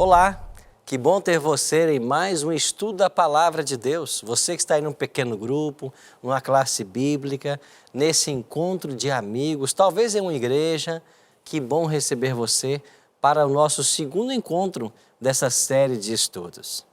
Olá, que bom ter você em mais um estudo da Palavra de Deus. Você que está aí num pequeno grupo, numa classe bíblica, nesse encontro de amigos, talvez em uma igreja, que bom receber você para o nosso segundo encontro dessa série de estudos.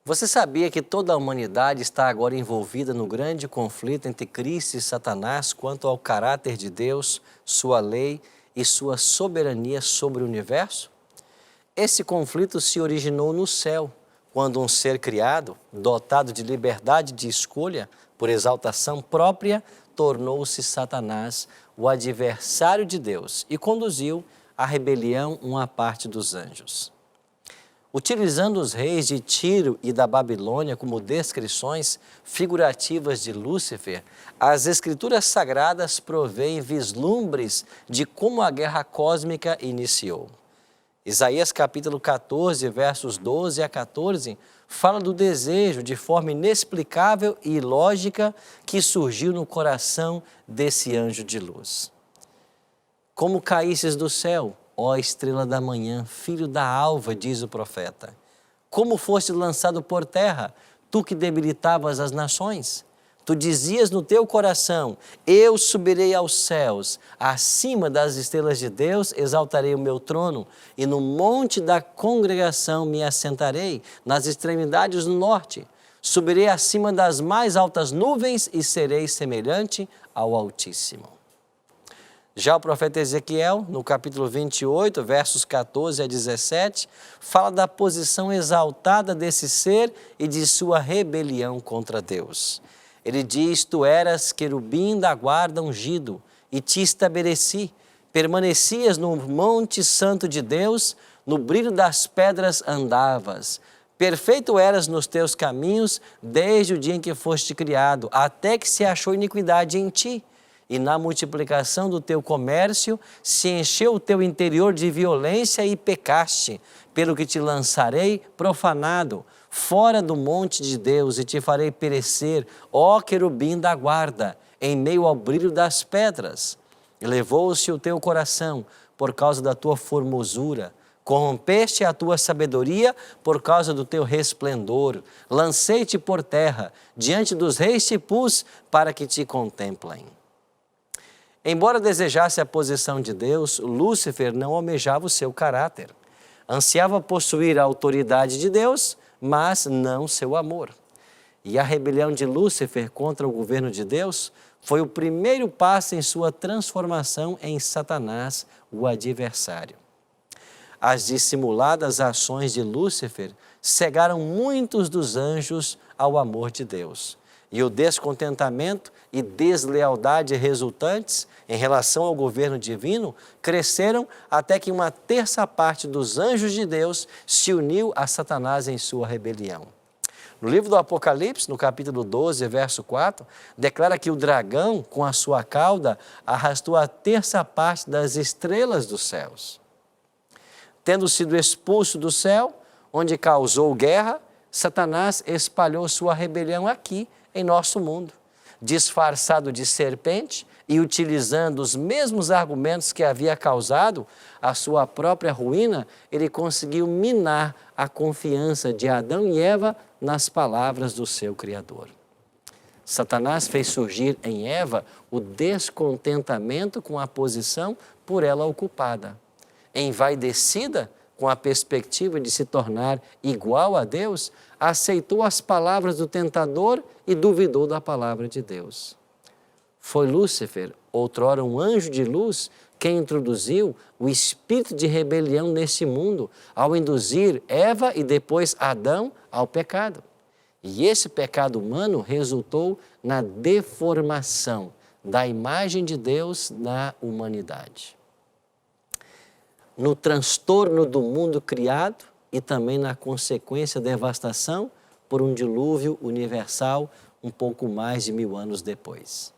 Você sabia que toda a humanidade está agora envolvida no grande conflito entre Cristo e Satanás quanto ao caráter de Deus, sua lei e sua soberania sobre o universo? Esse conflito se originou no céu, quando um ser criado, dotado de liberdade de escolha por exaltação própria, tornou-se Satanás, o adversário de Deus, e conduziu à rebelião uma parte dos anjos. Utilizando os reis de Tiro e da Babilônia como descrições figurativas de Lúcifer, as Escrituras Sagradas provêem vislumbres de como a guerra cósmica iniciou. Isaías capítulo 14, versos 12 a 14, fala do desejo de forma inexplicável e ilógica que surgiu no coração desse anjo de luz. Como caísses do céu, ó estrela da manhã, filho da alva, diz o profeta. Como foste lançado por terra, tu que debilitavas as nações. Tu dizias no teu coração, eu subirei aos céus, acima das estrelas de Deus exaltarei o meu trono, e no monte da congregação me assentarei, nas extremidades do norte. Subirei acima das mais altas nuvens e serei semelhante ao Altíssimo. Já o profeta Ezequiel, no capítulo 28, versos 14 a 17, fala da posição exaltada desse ser e de sua rebelião contra Deus. Ele diz, tu eras querubim da guarda ungido, e te estabeleci, permanecias no monte santo de Deus, no brilho das pedras andavas. Perfeito eras nos teus caminhos, desde o dia em que foste criado, até que se achou iniquidade em ti. E na multiplicação do teu comércio, se encheu o teu interior de violência e pecaste, pelo que te lançarei profanado, fora do monte de Deus, e te farei perecer, ó querubim da guarda, em meio ao brilho das pedras. Elevou-se o teu coração por causa da tua formosura, corrompeste a tua sabedoria por causa do teu resplendor. Lancei-te por terra, diante dos reis te pus para que te contemplem. Embora desejasse a posição de Deus, Lúcifer não almejava o seu caráter. Ansiava possuir a autoridade de Deus, mas não seu amor. E a rebelião de Lúcifer contra o governo de Deus foi o primeiro passo em sua transformação em Satanás, o adversário. As dissimuladas ações de Lúcifer cegaram muitos dos anjos ao amor de Deus. E o descontentamento e deslealdade resultantes em relação ao governo divino cresceram até que uma terça parte dos anjos de Deus se uniu a Satanás em sua rebelião. No livro do Apocalipse, no capítulo 12, verso 4, declara que o dragão, com a sua cauda, arrastou a terça parte das estrelas dos céus. Tendo sido expulso do céu, onde causou guerra, Satanás espalhou sua rebelião aqui, em nosso mundo, disfarçado de serpente e utilizando os mesmos argumentos que havia causado a sua própria ruína, ele conseguiu minar a confiança de Adão e Eva nas palavras do seu Criador. Satanás fez surgir em Eva o descontentamento com a posição por ela ocupada. Envaidecida com a perspectiva de se tornar igual a Deus, aceitou as palavras do tentador e duvidou da palavra de Deus. Foi Lúcifer, outrora um anjo de luz, quem introduziu o espírito de rebelião neste mundo, ao induzir Eva e depois Adão ao pecado. E esse pecado humano resultou na deformação da imagem de Deus na humanidade. No transtorno do mundo criado e também na consequência devastação por um dilúvio universal um pouco mais de 1000 anos depois.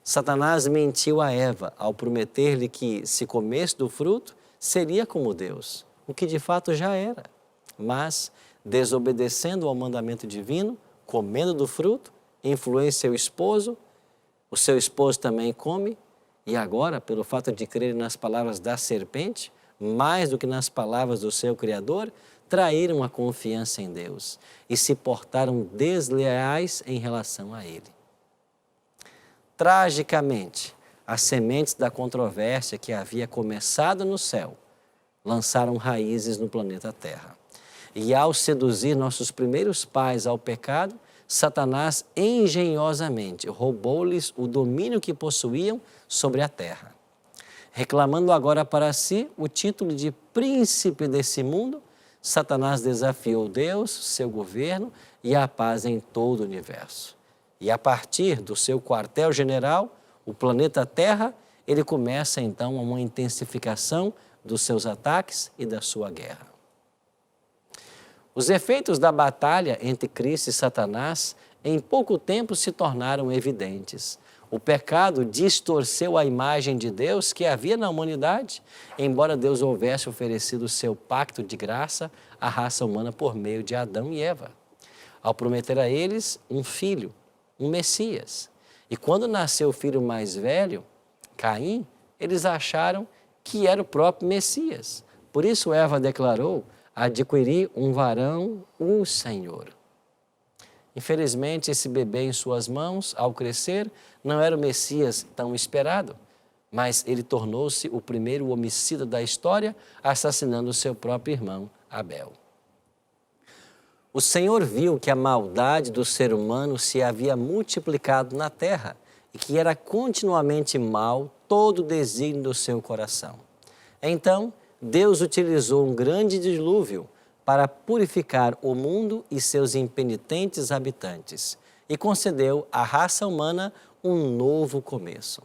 Satanás mentiu a Eva ao prometer-lhe que, se comesse do fruto, seria como Deus, o que de fato já era. Mas, desobedecendo ao mandamento divino, comendo do fruto, influencia o seu esposo também come, e agora, pelo fato de crer nas palavras da serpente, mais do que nas palavras do seu Criador, traíram a confiança em Deus e se portaram desleais em relação a Ele. Tragicamente, as sementes da controvérsia que havia começado no céu lançaram raízes no planeta Terra. E ao seduzir nossos primeiros pais ao pecado, Satanás engenhosamente roubou-lhes o domínio que possuíam sobre a terra. Reclamando agora para si o título de príncipe desse mundo, Satanás desafiou Deus, seu governo e a paz em todo o universo. E a partir do seu quartel-general, o planeta Terra, ele começa então uma intensificação dos seus ataques e da sua guerra. Os efeitos da batalha entre Cristo e Satanás em pouco tempo se tornaram evidentes. O pecado distorceu a imagem de Deus que havia na humanidade, embora Deus houvesse oferecido o seu pacto de graça à raça humana por meio de Adão e Eva, ao prometer a eles um filho, um Messias. E quando nasceu o filho mais velho, Caim, eles acharam que era o próprio Messias. Por isso Eva declarou: adquirir um varão, o Senhor. Infelizmente, esse bebê em suas mãos, ao crescer, não era o Messias tão esperado, mas ele tornou-se o primeiro homicida da história, assassinando seu próprio irmão, Abel. O Senhor viu que a maldade do ser humano se havia multiplicado na terra e que era continuamente mau todo o desígnio do seu coração. Então, Deus utilizou um grande dilúvio para purificar o mundo e seus impenitentes habitantes e concedeu à raça humana um novo começo.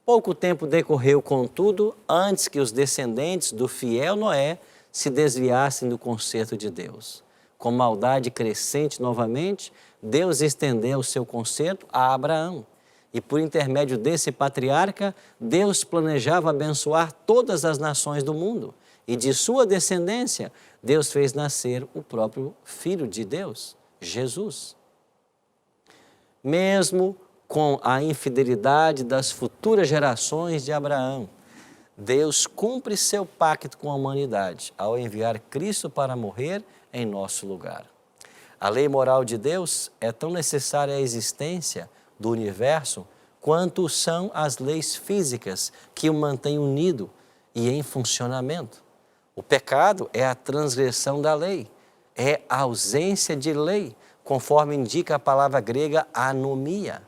Pouco tempo decorreu, contudo, antes que os descendentes do fiel Noé se desviassem do conserto de Deus. Com maldade crescente novamente, Deus estendeu o seu conserto a Abraão. E por intermédio desse patriarca, Deus planejava abençoar todas as nações do mundo. E de sua descendência, Deus fez nascer o próprio Filho de Deus, Jesus. Mesmo com a infidelidade das futuras gerações de Abraão, Deus cumpre seu pacto com a humanidade ao enviar Cristo para morrer em nosso lugar. A lei moral de Deus é tão necessária à existência do universo quanto são as leis físicas que o mantêm unido e em funcionamento. O pecado é a transgressão da lei, é a ausência de lei, conforme indica a palavra grega anomia.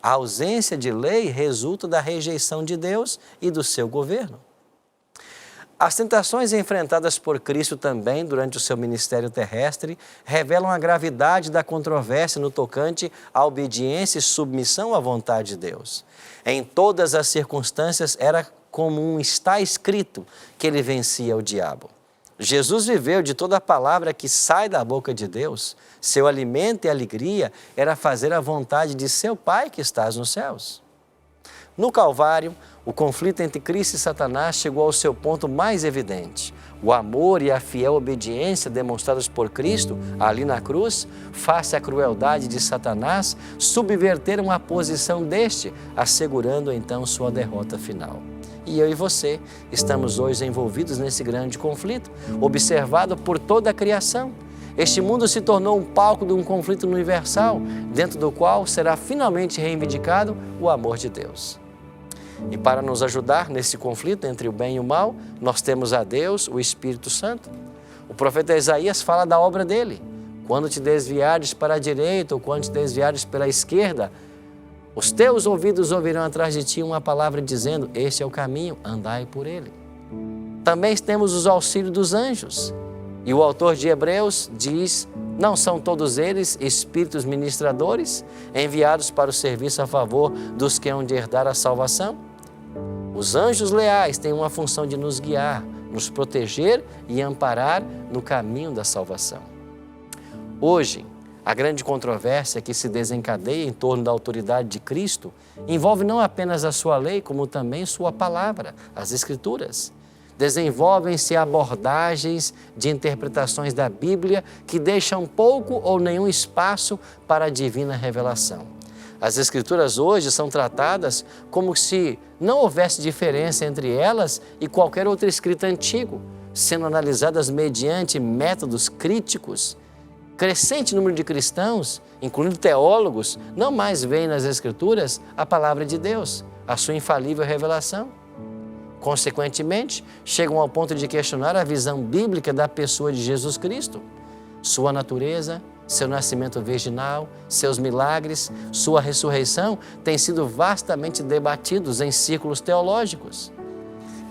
A ausência de lei resulta da rejeição de Deus e do seu governo. As tentações enfrentadas por Cristo também durante o seu ministério terrestre revelam a gravidade da controvérsia no tocante à obediência e submissão à vontade de Deus. Em todas as circunstâncias era como está escrito que ele vencia o diabo. Jesus viveu de toda a palavra que sai da boca de Deus. Seu alimento e alegria era fazer a vontade de seu Pai que estás nos céus. No Calvário, o conflito entre Cristo e Satanás chegou ao seu ponto mais evidente. O amor e a fiel obediência demonstrados por Cristo ali na cruz, face à crueldade de Satanás, subverteram a posição deste, assegurando então sua derrota final. E eu e você estamos hoje envolvidos nesse grande conflito, observado por toda a criação. Este mundo se tornou um palco de um conflito universal, dentro do qual será finalmente reivindicado o amor de Deus. E para nos ajudar nesse conflito entre o bem e o mal, nós temos a Deus, o Espírito Santo. O profeta Isaías fala da obra dele. Quando te desviares para a direita ou quando te desviares pela esquerda, os teus ouvidos ouvirão atrás de ti uma palavra dizendo: este é o caminho, andai por ele. Também temos os auxílios dos anjos. E o autor de Hebreus diz: não são todos eles espíritos ministradores, enviados para o serviço a favor dos que hão de herdar a salvação? Os anjos leais têm uma função de nos guiar, nos proteger e amparar no caminho da salvação. Hoje, a grande controvérsia que se desencadeia em torno da autoridade de Cristo envolve não apenas a sua lei, como também sua palavra, as Escrituras. Desenvolvem-se abordagens de interpretações da Bíblia que deixam pouco ou nenhum espaço para a divina revelação. As Escrituras hoje são tratadas como se não houvesse diferença entre elas e qualquer outra escrita antigo, sendo analisadas mediante métodos críticos. Crescente número de cristãos, incluindo teólogos, não mais veem nas Escrituras a palavra de Deus, a sua infalível revelação. Consequentemente, chegam ao ponto de questionar a visão bíblica da pessoa de Jesus Cristo, sua natureza, seu nascimento virginal, seus milagres, sua ressurreição têm sido vastamente debatidos em círculos teológicos.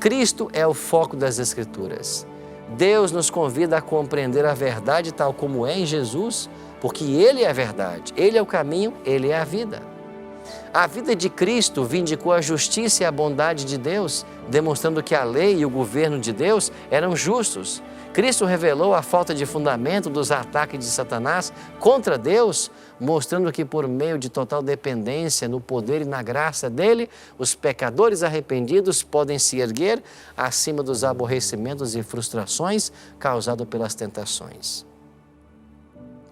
Cristo é o foco das Escrituras. Deus nos convida a compreender a verdade tal como é em Jesus, porque Ele é a verdade, Ele é o caminho, Ele é a vida. A vida de Cristo vindicou a justiça e a bondade de Deus, demonstrando que a lei e o governo de Deus eram justos. Cristo revelou a falta de fundamento dos ataques de Satanás contra Deus, mostrando que por meio de total dependência no poder e na graça dele, os pecadores arrependidos podem se erguer acima dos aborrecimentos e frustrações causados pelas tentações.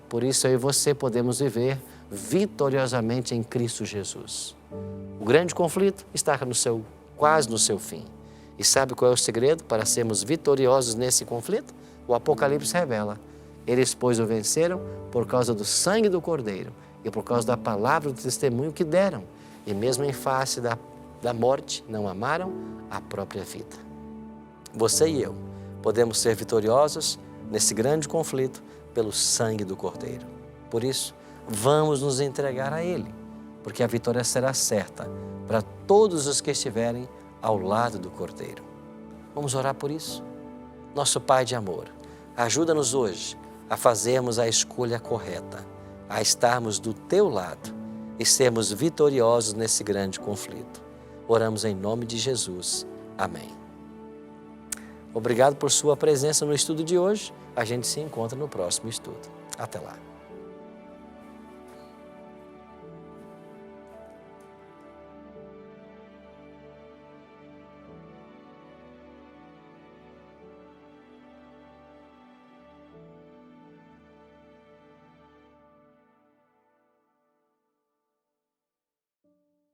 Por isso eu e você podemos viver vitoriosamente em Cristo Jesus. O grande conflito está quase no seu fim. E sabe qual é o segredo para sermos vitoriosos nesse conflito? O Apocalipse revela. Eles, pois, o venceram por causa do sangue do Cordeiro e por causa da palavra do testemunho que deram. E mesmo em face da morte, não amaram a própria vida. Você e eu podemos ser vitoriosos nesse grande conflito pelo sangue do Cordeiro. Por isso, vamos nos entregar a Ele, porque a vitória será certa para todos os que estiverem ao lado do Cordeiro. Vamos orar por isso? Nosso Pai de amor, ajuda-nos hoje a fazermos a escolha correta, a estarmos do Teu lado e sermos vitoriosos nesse grande conflito. Oramos em nome de Jesus. Amém. Obrigado por sua presença no estudo de hoje. A gente se encontra no próximo estudo. Até lá.